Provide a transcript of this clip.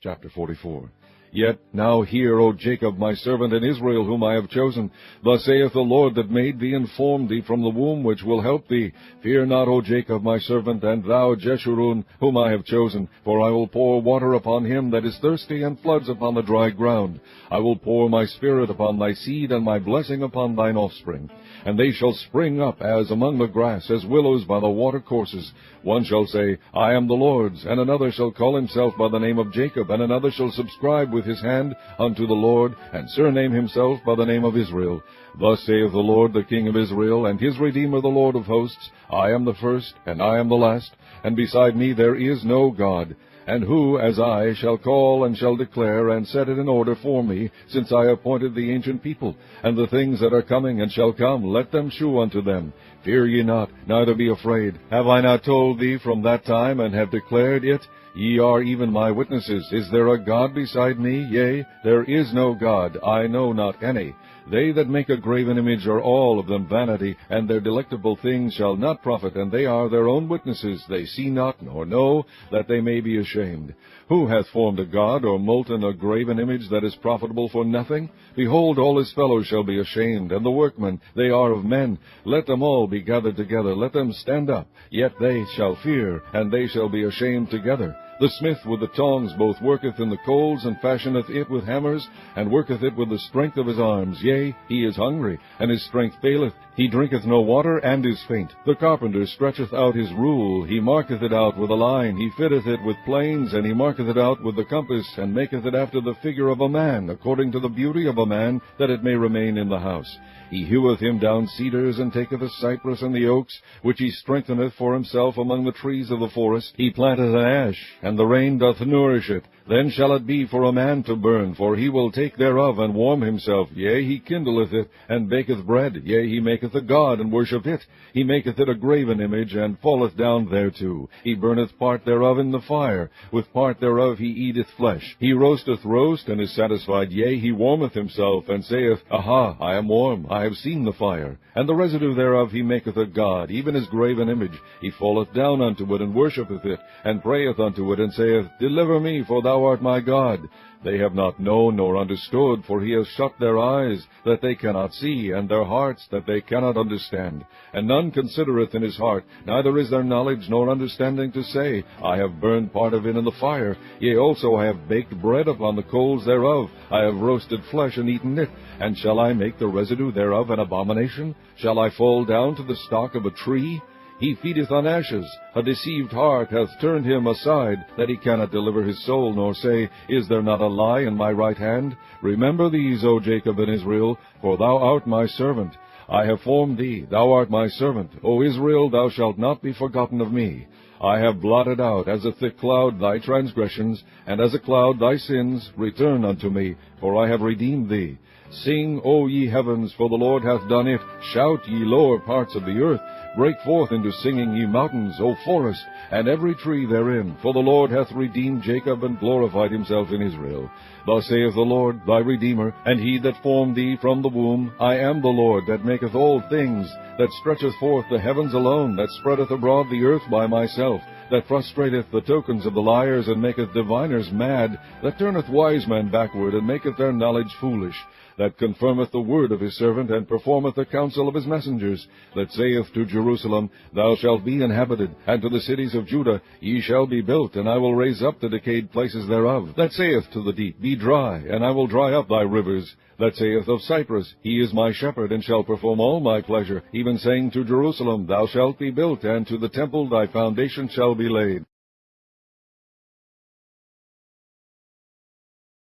chapter 44. Yet now hear, O Jacob, my servant, and Israel, whom I have chosen. Thus saith the Lord that made thee and formed thee from the womb, which will help thee. Fear not, O Jacob, my servant, and thou, Jeshurun, whom I have chosen. For I will pour water upon him that is thirsty, and floods upon the dry ground. I will pour my spirit upon thy seed, and my blessing upon thine offspring. And they shall spring up as among the grass, as willows by the watercourses. One shall say, I am the Lord's, and another shall call himself by the name of Jacob, and another shall subscribe with his hand unto the Lord, and surname himself by the name of Israel. Thus saith the Lord, the King of Israel, and his Redeemer, the Lord of hosts, I am the first, and I am the last, and beside me there is no God. And who, as I, shall call and shall declare, and set it in order for me, since I appointed the ancient people, and the things that are coming and shall come, let them shew unto them. Fear ye not, neither be afraid. Have I not told thee from that time, and have declared it? Ye are even my witnesses. Is there a God beside me? Yea, there is no God, I know not any. They that make a graven image are all of them vanity, and their delectable things shall not profit, and they are their own witnesses. They see not, nor know, that they may be ashamed. Who hath formed a god, or molten a graven image that is profitable for nothing? Behold, all his fellows shall be ashamed, and the workmen, they are of men. Let them all be gathered together, let them stand up. Yet they shall fear, and they shall be ashamed together. The smith with the tongs both worketh in the coals, and fashioneth it with hammers, and worketh it with the strength of his arms. Yea, he is hungry, and his strength faileth. He drinketh no water, and is faint. The carpenter stretcheth out his rule, he marketh it out with a line. He fitteth it with planes, and he marketh it out with the compass, and maketh it after the figure of a man, according to the beauty of a man, that it may remain in the house. He heweth him down cedars, and taketh the cypress and the oaks, which he strengtheneth for himself among the trees of the forest. He planteth an ash, and the rain doth nourish it. Then shall it be for a man to burn, for he will take thereof, and warm himself. Yea, he kindleth it, and baketh bread. Yea, he maketh a god, and worship it. He maketh it a graven image, and falleth down thereto. He burneth part thereof in the fire. With part thereof he eateth flesh. He roasteth roast, and is satisfied. Yea, he warmeth himself, and saith, Aha, I am warm, I have seen the fire. And the residue thereof he maketh a god, even his graven image. He falleth down unto it, and worshippeth it, and prayeth unto it, and saith, Deliver me, for thou art my God. They have not known nor understood, for he has shut their eyes, that they cannot see, and their hearts, that they cannot understand. And none considereth in his heart, neither is there knowledge nor understanding to say, I have burned part of it in the fire. Yea, also I have baked bread upon the coals thereof. I have roasted flesh and eaten it. And shall I make the residue thereof an abomination? Shall I fall down to the stock of a tree? He feedeth on ashes. A deceived heart hath turned him aside, that he cannot deliver his soul, nor say, Is there not a lie in my right hand? Remember these, O Jacob and Israel, for thou art my servant. I have formed thee, thou art my servant. O Israel, thou shalt not be forgotten of me. I have blotted out as a thick cloud thy transgressions, and as a cloud thy sins. Return unto me, for I have redeemed thee. Sing, O ye heavens, for the Lord hath done it. Shout, ye lower parts of the earth. Break forth into singing, ye mountains, O forest, and every tree therein. For the Lord hath redeemed Jacob, and glorified himself in Israel. Thus saith the Lord, thy Redeemer, and he that formed thee from the womb. I am the Lord that maketh all things, that stretcheth forth the heavens alone, that spreadeth abroad the earth by myself, that frustrateth the tokens of the liars, and maketh diviners mad, that turneth wise men backward, and maketh their knowledge foolish, that confirmeth the word of his servant, and performeth the counsel of his messengers, that saith to Jerusalem, Thou shalt be inhabited, and to the cities of Judah, Ye shall be built, and I will raise up the decayed places thereof, that saith to the deep, Be dry, and I will dry up thy rivers, that saith of Cyprus, He is my shepherd, and shall perform all my pleasure, even saying to Jerusalem, Thou shalt be built, and to the temple thy foundation shall be laid.